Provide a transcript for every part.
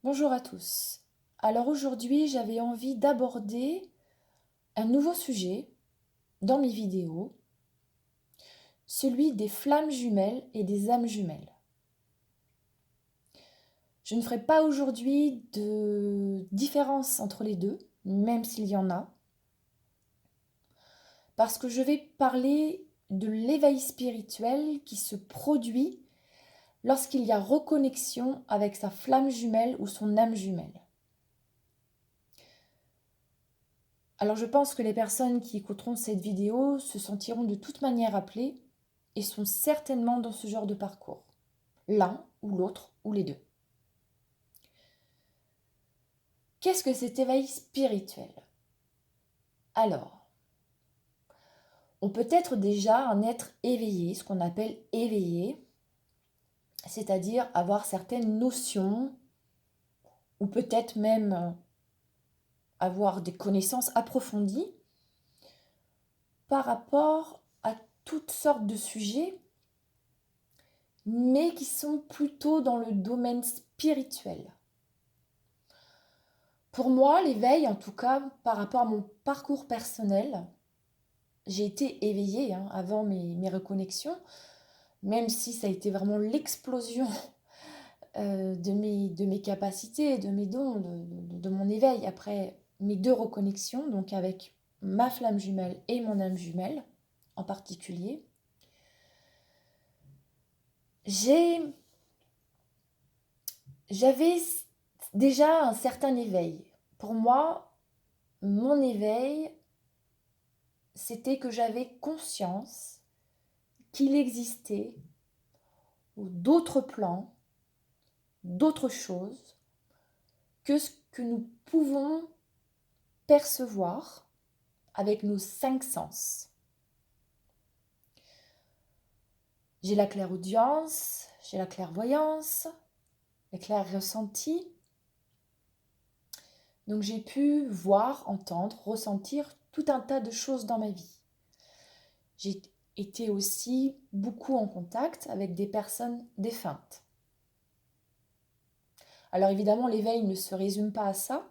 Bonjour à tous. Alors aujourd'hui, j'avais envie d'aborder un nouveau sujet dans mes vidéos, celui des flammes jumelles et des âmes jumelles. Je ne ferai pas aujourd'hui de différence entre les deux, même s'il y en a, parce que je vais parler de l'éveil spirituel qui se produit lorsqu'il y a reconnexion avec sa flamme jumelle ou son âme jumelle. Alors je pense que les personnes qui écouteront cette vidéo se sentiront de toute manière appelées et sont certainement dans ce genre de parcours. L'un ou l'autre ou les deux. Qu'est-ce que cet éveil spirituel? Alors, on peut être déjà un être éveillé, ce qu'on appelle éveillé, c'est-à-dire avoir certaines notions ou peut-être même avoir des connaissances approfondies par rapport à toutes sortes de sujets, mais qui sont plutôt dans le domaine spirituel. Pour moi, l'éveil, en tout cas, par rapport à mon parcours personnel, j'ai été éveillée avant mes reconnexions, même si ça a été vraiment l'explosion de mes capacités, de mes dons, de mon éveil après mes deux reconnexions, donc avec ma flamme jumelle et mon âme jumelle en particulier. J'avais déjà un certain éveil. Pour moi, mon éveil, c'était que j'avais conscience qu'il existait d'autres plans, d'autres choses que ce que nous pouvons percevoir avec nos cinq sens. J'ai la clairaudience, j'ai la clairvoyance, les clairs ressentis. Donc j'ai pu voir, entendre, ressentir tout un tas de choses dans ma vie. J'ai été aussi beaucoup en contact avec des personnes défuntes. Alors évidemment, l'éveil ne se résume pas à ça,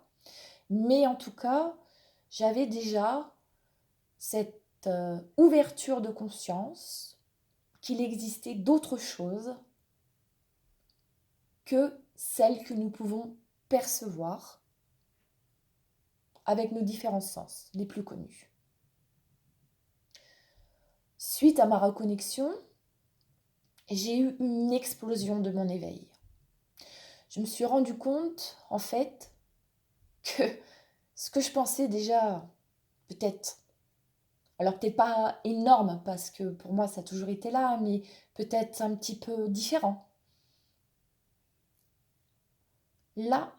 mais en tout cas, j'avais déjà cette ouverture de conscience qu'il existait d'autres choses que celles que nous pouvons percevoir avec nos différents sens, les plus connus. Suite à ma reconnexion, j'ai eu une explosion de mon éveil. Je me suis rendu compte, en fait, que ce que je pensais déjà, peut-être, alors peut-être pas énorme, parce que pour moi ça a toujours été là, mais peut-être un petit peu différent. Là,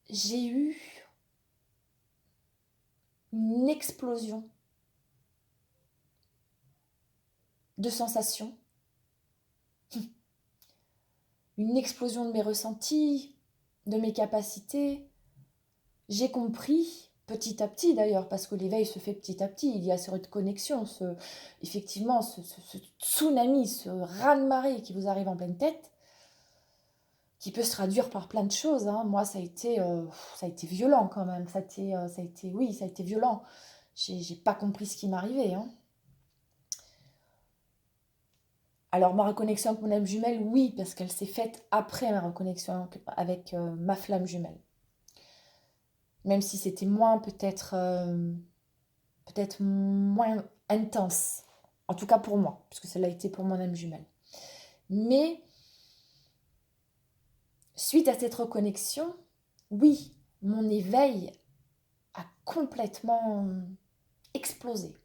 j'ai eu une explosion de sensations, une explosion de mes ressentis, de mes capacités. J'ai compris petit à petit d'ailleurs, parce que l'éveil se fait petit à petit, il y a cette connexion, effectivement ce tsunami, ce raz-de-marée qui vous arrive en pleine tête, qui peut se traduire par plein de choses. Moi, ça a été violent quand même. Oui, ça a été violent. J'ai pas compris ce qui m'arrivait. Alors, ma reconnexion avec mon âme jumelle, oui, parce qu'elle s'est faite après ma reconnexion avec ma flamme jumelle. Même si c'était moins, peut-être moins intense. En tout cas pour moi, puisque cela a été pour mon âme jumelle. Mais, suite à cette reconnexion, oui, mon éveil a complètement explosé.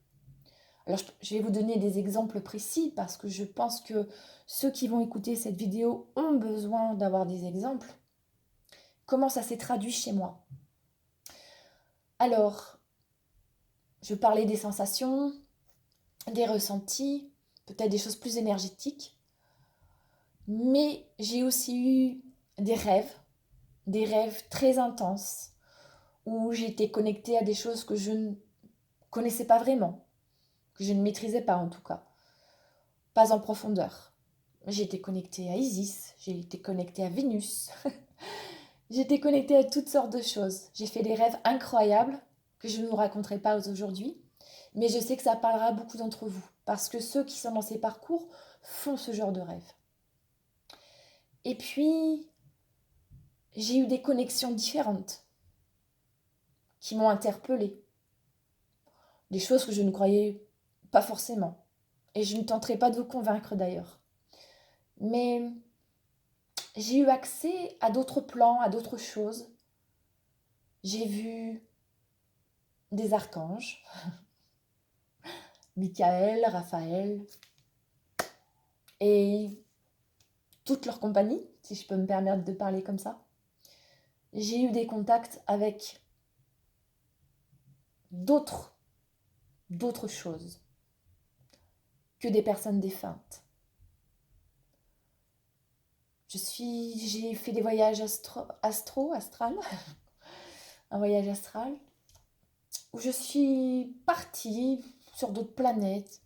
Alors, je vais vous donner des exemples précis parce que je pense que ceux qui vont écouter cette vidéo ont besoin d'avoir des exemples. Comment ça s'est traduit chez moi? Alors, je parlais des sensations, des ressentis, peut-être des choses plus énergétiques, mais j'ai aussi eu des rêves très intenses, où j'étais connectée à des choses que je ne connaissais pas vraiment, que je ne maîtrisais pas en tout cas, pas en profondeur. J'ai été connectée à Isis, j'ai été connectée à Vénus, J'étais connectée à toutes sortes de choses. J'ai fait des rêves incroyables que je ne vous raconterai pas aujourd'hui, mais je sais que ça parlera à beaucoup d'entre vous, parce que ceux qui sont dans ces parcours font ce genre de rêve. Et puis, j'ai eu des connexions différentes qui m'ont interpellée. Des choses que je ne croyais pas forcément. Et je ne tenterai pas de vous convaincre d'ailleurs. Mais j'ai eu accès à d'autres plans, à d'autres choses. J'ai vu des archanges, Michael, Raphaël, et toute leur compagnie, si je peux me permettre de parler comme ça. J'ai eu des contacts avec d'autres choses que des personnes défuntes. J'ai fait des voyages astral, un voyage astral, où je suis partie sur d'autres planètes.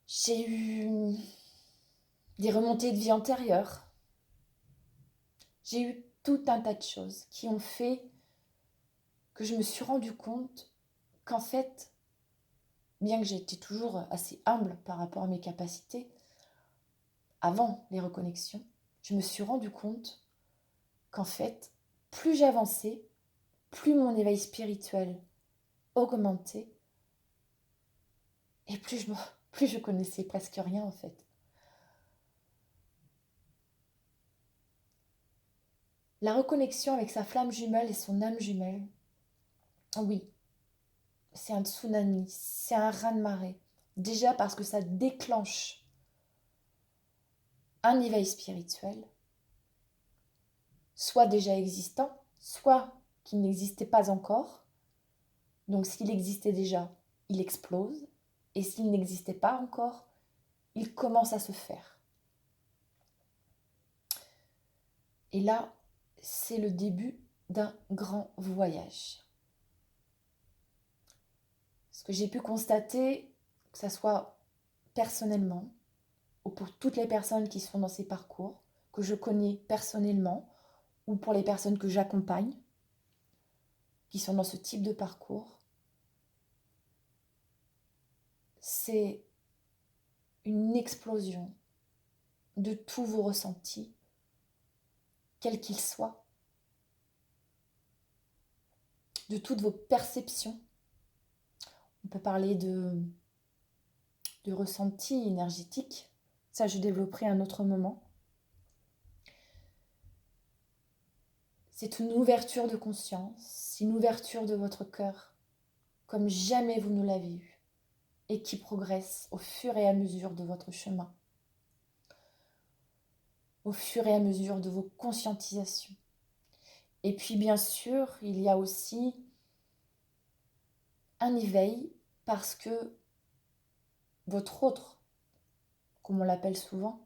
J'ai eu des remontées de vie antérieures. J'ai eu tout un tas de choses qui ont fait que je me suis rendu compte qu'en fait, bien que j'étais toujours assez humble par rapport à mes capacités, avant les reconnexions, je me suis rendu compte qu'en fait, plus j'avançais, plus mon éveil spirituel augmentait, et plus je connaissais presque rien en fait. La reconnexion avec sa flamme jumelle et son âme jumelle, oui, c'est un tsunami, c'est un raz-de-marée. Déjà parce que ça déclenche un éveil spirituel, soit déjà existant, soit qui n'existait pas encore. Donc s'il existait déjà, il explose. Et s'il n'existait pas encore, il commence à se faire. Et là, c'est le début d'un grand voyage. Ce que j'ai pu constater, que ce soit personnellement, ou pour toutes les personnes qui sont dans ces parcours, que je connais personnellement, ou pour les personnes que j'accompagne, qui sont dans ce type de parcours, c'est une explosion de tous vos ressentis, quels qu'ils soient, de toutes vos perceptions. On peut parler de ressentis énergétiques, ça je développerai à un autre moment. C'est une ouverture de conscience, une ouverture de votre cœur, comme jamais vous ne l'avez eu, et qui progresse au fur et à mesure de votre chemin, au fur et à mesure de vos conscientisations. Et puis bien sûr, il y a aussi un éveil parce que votre autre, comme on l'appelle souvent,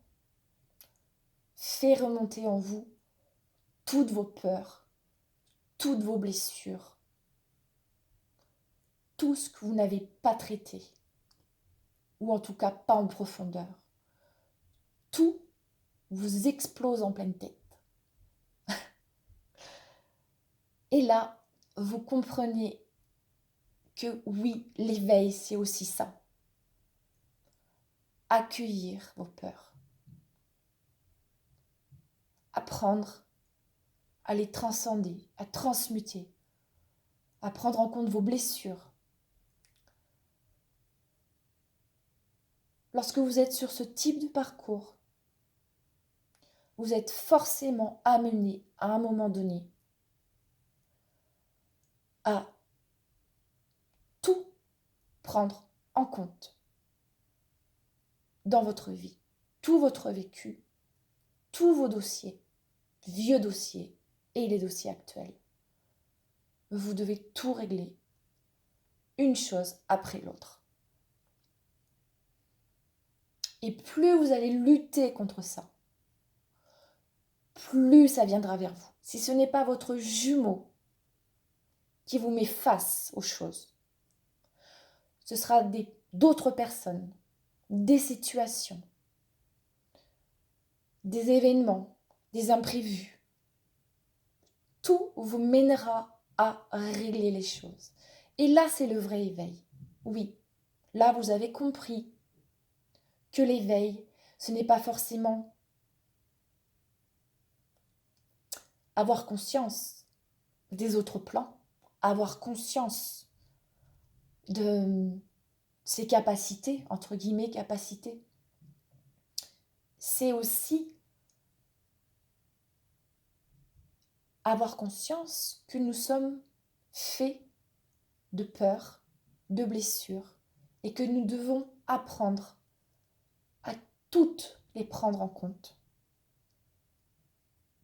fait remonter en vous toutes vos peurs, toutes vos blessures, tout ce que vous n'avez pas traité, ou en tout cas pas en profondeur. Tout vous explose en pleine tête. Et là, vous comprenez que oui, l'éveil, c'est aussi ça. Accueillir vos peurs. Apprendre à les transcender, à transmuter, à prendre en compte vos blessures. Lorsque vous êtes sur ce type de parcours, vous êtes forcément amené à un moment donné à tout prendre en compte dans votre vie, tout votre vécu, tous vos dossiers, vieux dossiers et les dossiers actuels. Vous devez tout régler, une chose après l'autre. Et plus vous allez lutter contre ça, plus ça viendra vers vous. Si ce n'est pas votre jumeau qui vous met face aux choses, ce sera d'autres personnes, des situations, des événements, des imprévus tout vous mènera à régler les choses. Et là, c'est le vrai éveil. Oui, là, vous avez compris que l'éveil, ce n'est pas forcément avoir conscience des autres plans, avoir conscience de ses capacités, entre guillemets, capacités. C'est aussi avoir conscience que nous sommes faits de peur, de blessures, et que nous devons apprendre à toutes les prendre en compte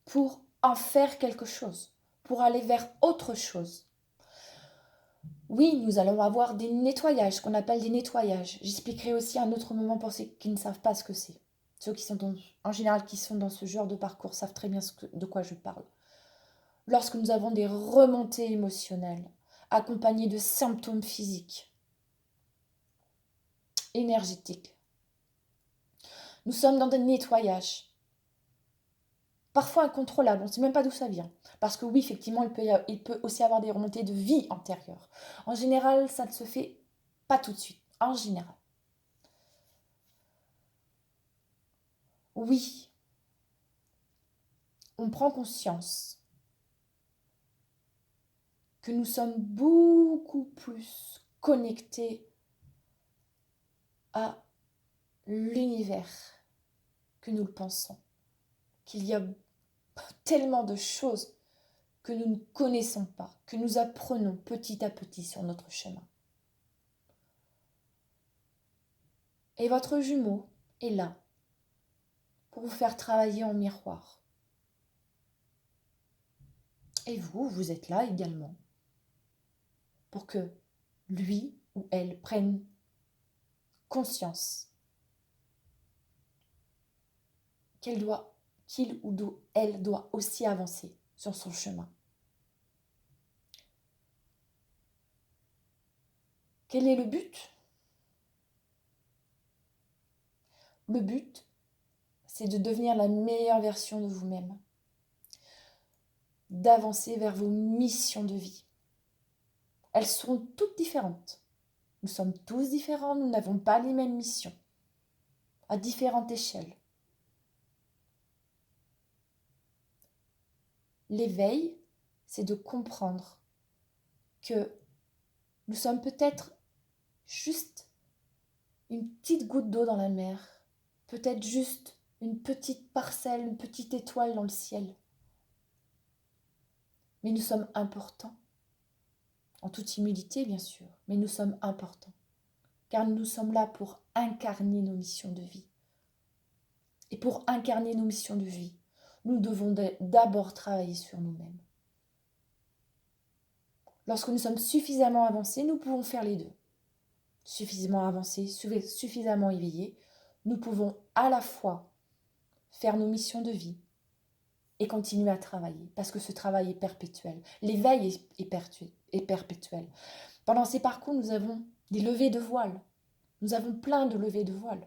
pour en faire quelque chose, pour aller vers autre chose. Oui, nous allons avoir des nettoyages, qu'on appelle des nettoyages. J'expliquerai aussi à un autre moment pour ceux qui ne savent pas ce que c'est. Ceux qui sont en général qui sont dans ce genre de parcours savent très bien de quoi je parle. Lorsque nous avons des remontées émotionnelles, accompagnées de symptômes physiques, énergétiques, nous sommes dans des nettoyages. Parfois incontrôlables, on ne sait même pas d'où ça vient. Parce que oui, effectivement, il peut aussi avoir des remontées de vie antérieure. En général, ça ne se fait pas tout de suite. En général. Oui, on prend conscience que nous sommes beaucoup plus connectés à l'univers que nous le pensons. Qu'il y a tellement de choses que nous ne connaissons pas, que nous apprenons petit à petit sur notre chemin. Et votre jumeau est là pour vous faire travailler en miroir. Et vous, vous êtes là également pour que lui ou elle prenne conscience qu'il ou elle doit aussi avancer sur son chemin. Quel est le but ? Le but, c'est de devenir la meilleure version de vous-même, d'avancer vers vos missions de vie. Elles seront toutes différentes. Nous sommes tous différents, nous n'avons pas les mêmes missions, à différentes échelles. L'éveil, c'est de comprendre que nous sommes peut-être juste une petite goutte d'eau dans la mer, peut-être juste une petite parcelle, une petite étoile dans le ciel. Mais nous sommes importants, en toute humilité bien sûr, mais nous sommes importants, car nous sommes là pour incarner nos missions de vie. Et pour incarner nos missions de vie, nous devons d'abord travailler sur nous-mêmes. Lorsque nous sommes suffisamment avancés, nous pouvons faire les deux. Suffisamment avancés, suffisamment éveillés, nous pouvons à la fois faire nos missions de vie et continuer à travailler, parce que ce travail est perpétuel. L'éveil est perpétuel. Pendant ces parcours, nous avons des levées de voile. Nous avons plein de levées de voile.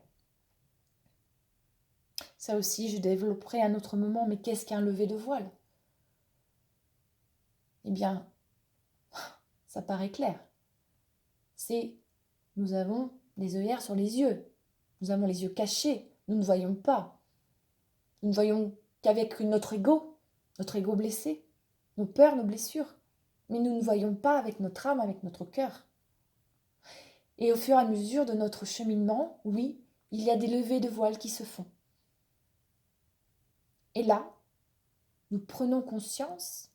Ça aussi, je développerai à un autre moment, mais qu'est-ce qu'un lever de voile ? Eh bien, ça paraît clair. Nous avons des œillères sur les yeux. Nous avons les yeux cachés. Nous ne voyons pas. Nous ne voyons qu'avec notre ego blessé, nos peurs, nos blessures. Mais nous ne voyons pas avec notre âme, avec notre cœur. Et au fur et à mesure de notre cheminement, oui, il y a des levées de voile qui se font. Et là, nous prenons conscience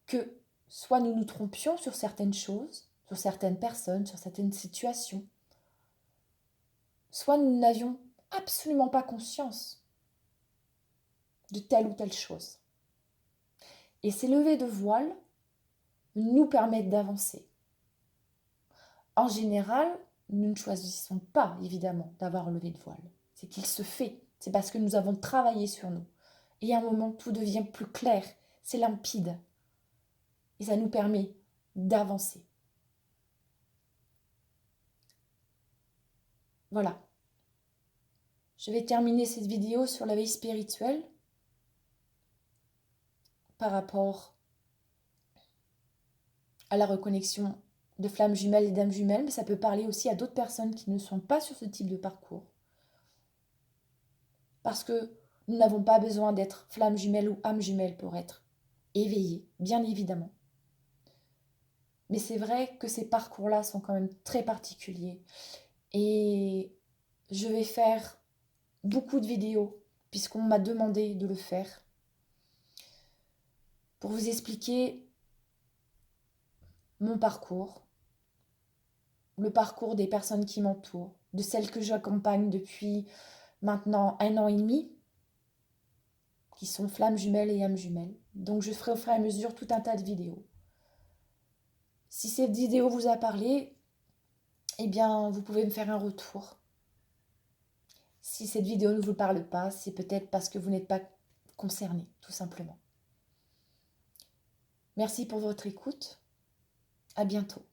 que soit nous nous trompions sur certaines choses, sur certaines personnes, sur certaines situations, soit nous n'avions absolument pas conscience de telle ou telle chose. Et ces levées de voile nous permettent d'avancer. En général, nous ne choisissons pas, évidemment, d'avoir un levé de voile. C'est qu'il se fait. C'est parce que nous avons travaillé sur nous. Et à un moment, tout devient plus clair. C'est limpide. Et ça nous permet d'avancer. Voilà. Je vais terminer cette vidéo sur la veille spirituelle. par rapport à la reconnexion de flammes jumelles et d'âmes jumelles, mais ça peut parler aussi à d'autres personnes qui ne sont pas sur ce type de parcours. Parce que nous n'avons pas besoin d'être flammes jumelles ou âmes jumelles pour être éveillés, bien évidemment. Mais c'est vrai que ces parcours-là sont quand même très particuliers. Et je vais faire beaucoup de vidéos, puisqu'on m'a demandé de le faire, pour vous expliquer mon parcours, le parcours des personnes qui m'entourent, de celles que j'accompagne depuis maintenant 1 an et demi, qui sont flammes jumelles et âmes jumelles. Donc je ferai au fur et à mesure tout un tas de vidéos. Si cette vidéo vous a parlé, eh bien vous pouvez me faire un retour. Si cette vidéo ne vous parle pas, c'est peut-être parce que vous n'êtes pas concerné, tout simplement. Merci pour votre écoute. À bientôt.